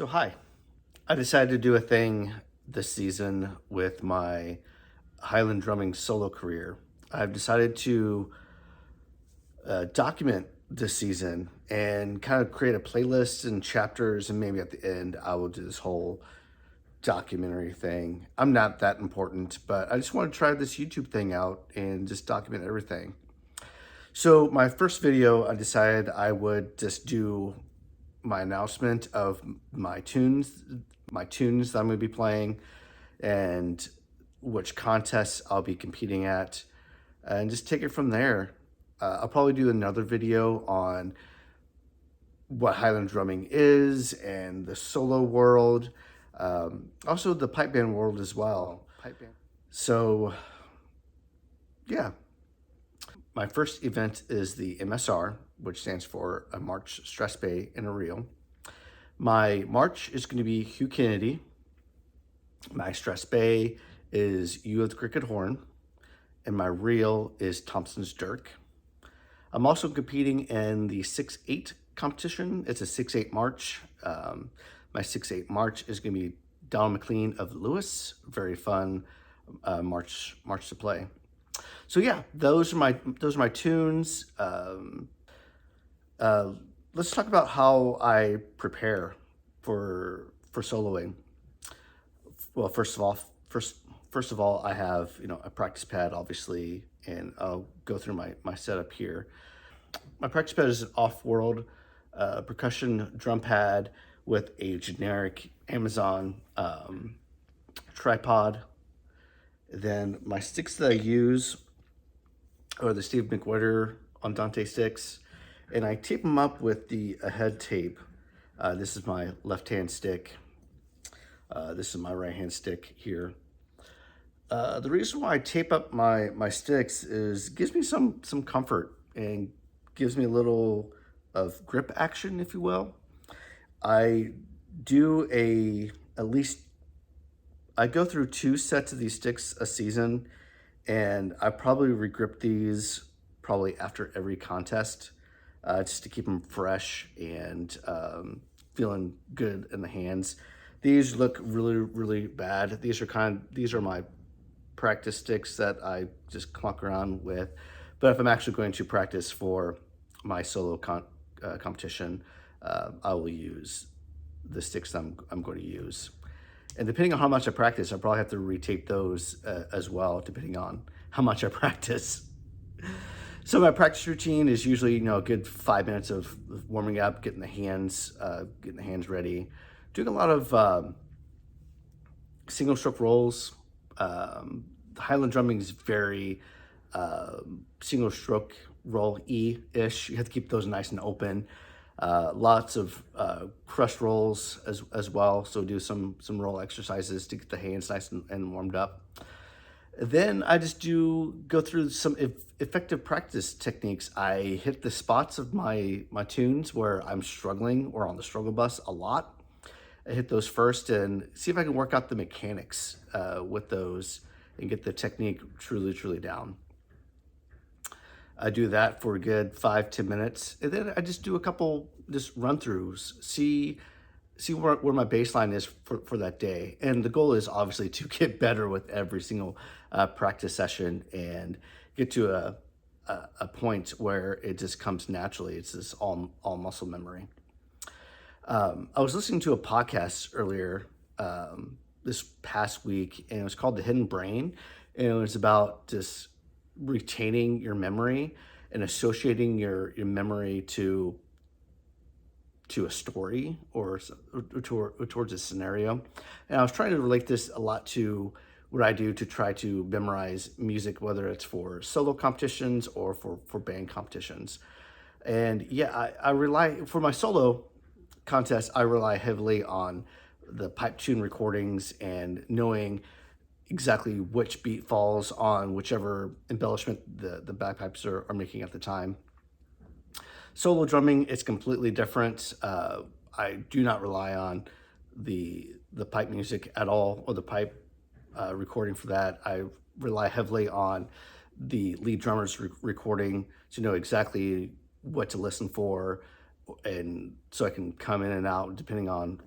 So hi, I decided to do a thing this season with my Highland drumming solo career. I've decided to document this season and kind of create a playlist and chapters, and maybe at the end I will do this whole documentary thing. I'm not that important, but I just want to try this YouTube thing out and just document everything. So my first video, I decided I would just do my announcement of my tunes that I'm going to be playing, and which contests I'll be competing at, and just take it from there. I'll probably do another video on what Highland drumming is and the solo world, also the pipe band world as well. So, yeah. My first event is the MSR, which stands for a March Stress Bay in a Reel. My march is going to be Hugh Kennedy. My Stress Bay is You of the Cricket Horn. And my reel is Thompson's Dirk. I'm also competing in the 6/8 competition. It's a 6/8 march. My 6/8 march is going to be Donald McLean of Lewis. Very fun march to play. So yeah, those are my tunes. Let's talk about how I prepare for soloing. Well, first of all, I have a practice pad, obviously, and I'll go through my setup here. My practice pad is an off-world percussion drum pad with a generic Amazon tripod. Then my sticks that I use are the Steve McWhirter Andante sticks, and I tape them up with the Ahead tape. This is my left-hand stick. This is my right-hand stick here. The reason why I tape up my sticks is it gives me some comfort and gives me a little of grip action, if you will. I do I go through 2 sets of these sticks a season, and I probably regrip these probably after every contest, just to keep them fresh and feeling good in the hands. These look really bad. These are my practice sticks that I just clunk around with. But if I'm actually going to practice for my solo competition, I will use the sticks that I'm going to use. And depending on how much I practice, I probably have to retape those as well, depending on how much I practice. So my practice routine is usually, a good 5 minutes of warming up, getting the hands ready, doing a lot of single stroke rolls. Highland drumming is very single stroke roll-y-ish. You have to keep those nice and open. Lots of crush rolls as well. So do some roll exercises to get the hands nice and warmed up. Then I just go through some effective practice techniques. I hit the spots of my tunes where I'm struggling or on the struggle bus a lot. I hit those first and see if I can work out the mechanics with those and get the technique truly down. I do that for a good 5-10 minutes, and then I just do a couple run-throughs, see where my baseline is for that day. And the goal is obviously to get better with every single practice session and get to a point where it just comes naturally. It's just all muscle memory. I was listening to a podcast earlier this past week, and it was called The Hidden Brain, and it was about just retaining your memory and associating your memory to a story or towards a scenario. And I was trying to relate this a lot to what I do to try to memorize music, whether it's for solo competitions or for band competitions. And yeah, I rely, for my solo contest, I rely heavily on the pipe tune recordings and knowing exactly which beat falls on whichever embellishment the bagpipes are making at the time. Solo drumming is completely different. I do not rely on the pipe music at all, or the pipe recording for that. I rely heavily on the lead drummer's recording to know exactly what to listen for, and so I can come in and out depending on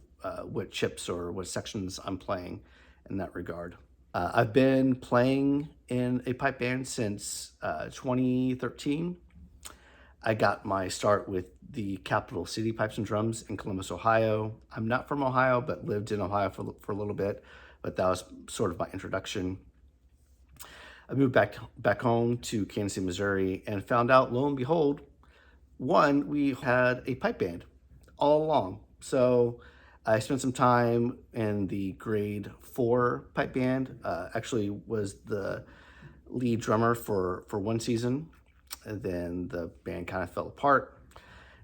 what chips or what sections I'm playing in that regard. I've been playing in a pipe band since 2013. I got my start with the Capital City Pipes and Drums in Columbus, Ohio. I'm not from Ohio, but lived in Ohio for a little bit, but that was sort of my introduction. I moved back home to Kansas City, Missouri, and found out, lo and behold, one, we had a pipe band all along. So I spent some time in the grade 4 pipe band. Actually was the lead drummer for one season, and then the band kind of fell apart.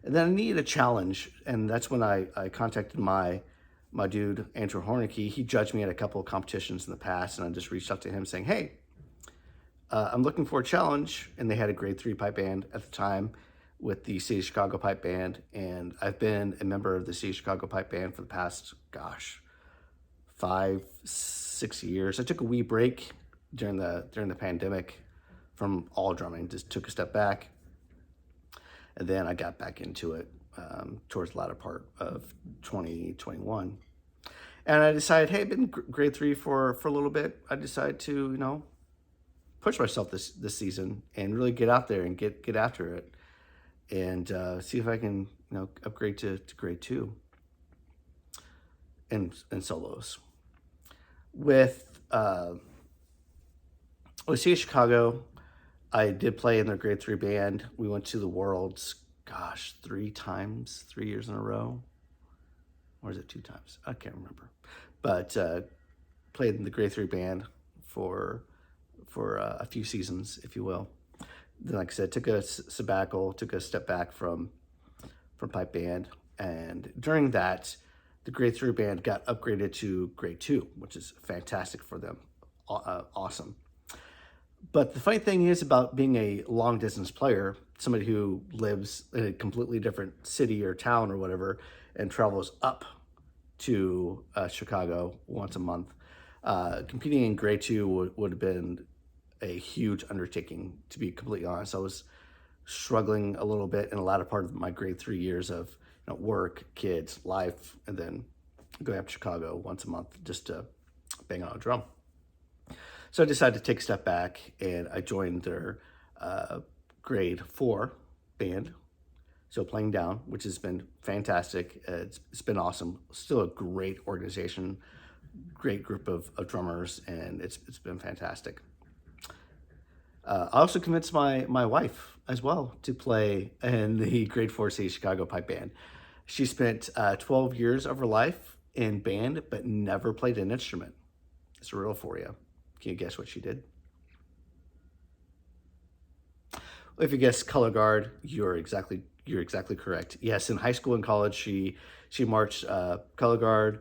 And then I needed a challenge, and that's when I contacted my dude, Andrew Hornicky. He judged me at a couple of competitions in the past, and I just reached out to him saying, hey, I'm looking for a challenge. And they had a grade 3 pipe band at the time with the City of Chicago Pipe Band. And I've been a member of the City of Chicago Pipe Band for the past, 5-6 years. I took a wee break during the pandemic from all drumming, just took a step back. And then I got back into it towards the latter part of 2021. And I decided, hey, I've been grade 3 for a little bit. I decided to, push myself this season and really get out there and get after it and see if I can, upgrade to grade 2 and solos. With City of Chicago, I did play in their grade 3 band. We went to the Worlds, 3 years in a row. Or is it 2 times? I can't remember. But played in the grade 3 band for a few seasons, if you will. Then, like I said, took a sabbatical, took a step back from pipe band. And during that, the grade 3 band got upgraded to grade 2, which is fantastic for them. Awesome. But the funny thing is about being a long distance player, somebody who lives in a completely different city or town or whatever, and travels up to Chicago once a month, competing in grade 2 would have been a huge undertaking, to be completely honest. I was struggling a little bit in a latter part of my grade 3 years of work, kids, life, and then going up to Chicago once a month just to bang on a drum. So I decided to take a step back, and I joined their grade 4 band, so playing down, which has been fantastic. It's been awesome. Still a great organization, great group of drummers, and it's been fantastic. I also convinced my wife as well to play in the grade 4 City Chicago Pipe Band. She spent 12 years of her life in band, but never played an instrument. It's real for you. Can you guess what she did? If you guess color guard, you're exactly correct. Yes, in high school and college, she marched color guard.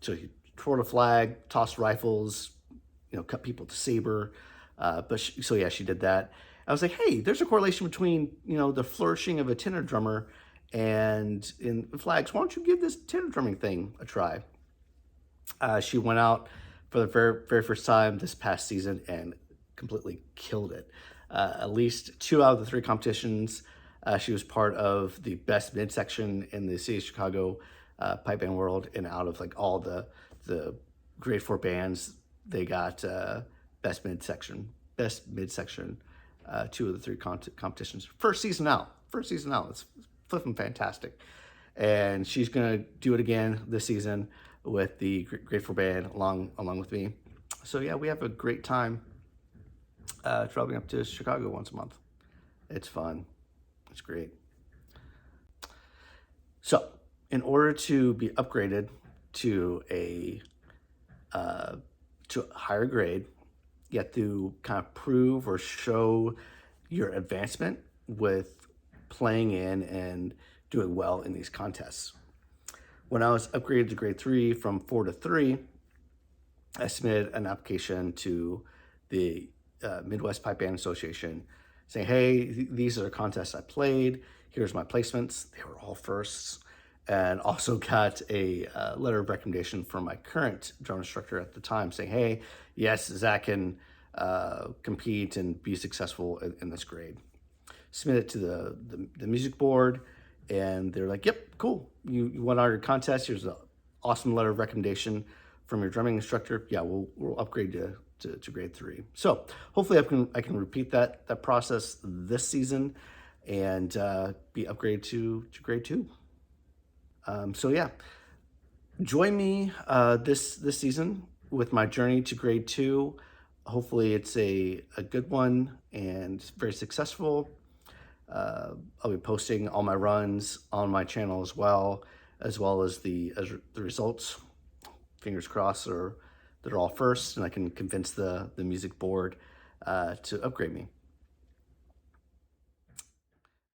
So she twirled a flag, tossed rifles, cut people to saber. She did that. I was like, hey, there's a correlation between the flourishing of a tenor drummer and in flags. Why don't you give this tenor drumming thing a try? She went out for the very first time this past season and completely killed it. At least 2 out of the 3 competitions, she was part of the best midsection in the City of Chicago pipe band world, and out of all the grade 4 bands, they got best midsection. 2 of the 3 competitions. First season out. It's flipping fantastic. And she's gonna do it again this season with the grade 4 band along with me. So yeah, we have a great time traveling up to Chicago once a month. It's fun. It's great. So in order to be upgraded to a higher grade, you have to kind of prove or show your advancement with playing in and doing well in these contests. When I was upgraded to grade 3 from 4 to 3, I submitted an application to the Midwest Pipe Band Association saying, hey, these are the contests I played. Here's my placements. They were all firsts. And also got a letter of recommendation from my current drum instructor at the time saying, hey, yes, Zach can compete and be successful in this grade. Submit it to the music board, and they're like, "Yep, cool. You won our contest. Here's an awesome letter of recommendation from your drumming instructor. Yeah, we'll upgrade you to grade 3." So hopefully I can repeat that process this season and be upgraded to grade 2. So yeah, join me this season with my journey to grade 2. Hopefully it's a good one and very successful. I'll be posting all my runs on my channel as well as the results. Fingers crossed, or that are all first, and I can convince the music board to upgrade me.